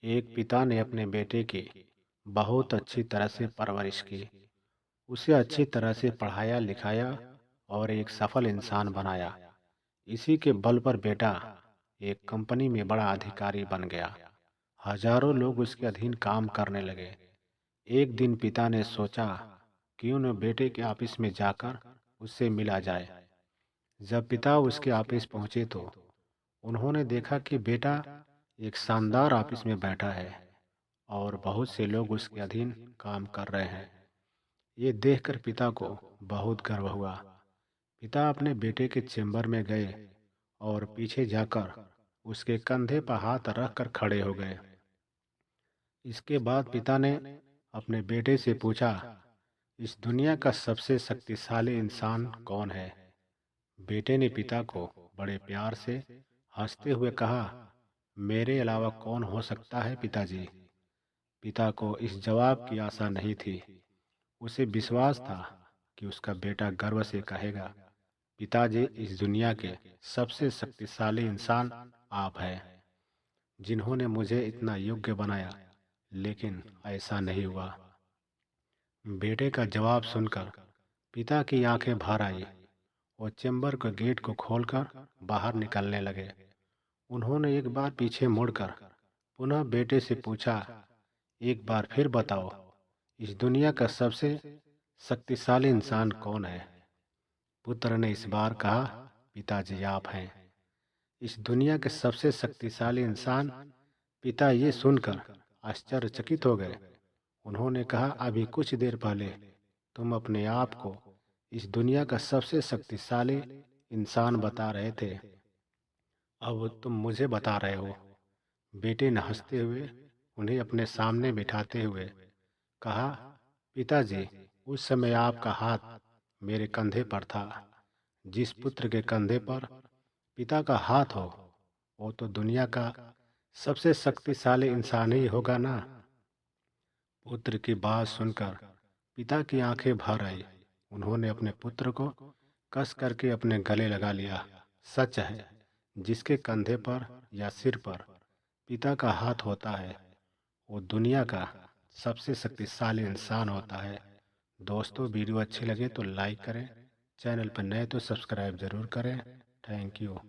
एक पिता ने अपने बेटे की बहुत अच्छी तरह से परवरिश की। उसे अच्छी तरह से पढ़ाया लिखाया और एक सफल इंसान बनाया। इसी के बल पर बेटा एक कंपनी में बड़ा अधिकारी बन गया। हजारों लोग उसके अधीन काम करने लगे। एक दिन पिता ने सोचा क्यों न बेटे के ऑफिस में जाकर उससे मिला जाए। जब पिता उसके ऑफिस पहुंचे तो उन्होंने देखा कि बेटा एक शानदार ऑफिस में बैठा है और बहुत से लोग उसके अधीन काम कर रहे हैं। ये देखकर पिता को बहुत गर्व हुआ। पिता अपने बेटे के चेंबर में गए और पीछे जाकर उसके कंधे पर हाथ रखकर खड़े हो गए। इसके बाद पिता ने अपने बेटे से पूछा, इस दुनिया का सबसे शक्तिशाली इंसान कौन है? बेटे ने पिता को बड़े प्यार से हंसते हुए कहा, मेरे अलावा कौन हो सकता है पिताजी। पिता को इस जवाब की आशा नहीं थी। उसे विश्वास था कि उसका बेटा गर्व से कहेगा, पिताजी इस दुनिया के सबसे शक्तिशाली इंसान आप हैं, जिन्होंने मुझे इतना योग्य बनाया। लेकिन ऐसा नहीं हुआ। बेटे का जवाब सुनकर पिता की आंखें भर आई। वो चैम्बर के गेट को खोलकर बाहर निकलने लगे। उन्होंने एक बार पीछे मुड़कर पुनः बेटे से पूछा, एक बार फिर बताओ, इस दुनिया का सबसे शक्तिशाली इंसान कौन है? पुत्र ने इस बार कहा, पिताजी आप हैं इस दुनिया के सबसे शक्तिशाली इंसान। पिता ये सुनकर आश्चर्यचकित हो गए। उन्होंने कहा, अभी कुछ देर पहले तुम अपने आप को इस दुनिया का सबसे शक्तिशाली इंसान बता रहे थे, अब तुम मुझे बता रहे हो। बेटे ने हंसते हुए उन्हें अपने सामने बिठाते हुए कहा, पिताजी उस समय आपका हाथ मेरे कंधे पर था। जिस पुत्र के कंधे पर पिता का हाथ हो, वो तो दुनिया का सबसे शक्तिशाली इंसान ही होगा ना। पुत्र की बात सुनकर पिता की आंखें भर आई। उन्होंने अपने पुत्र को कस करके अपने गले लगा लिया। सच है, जिसके कंधे पर या सिर पर पिता का हाथ होता है, वो दुनिया का सबसे शक्तिशाली इंसान होता है। दोस्तों, वीडियो अच्छी लगे तो लाइक करें, चैनल पर नए तो सब्सक्राइब जरूर करें। Thank you.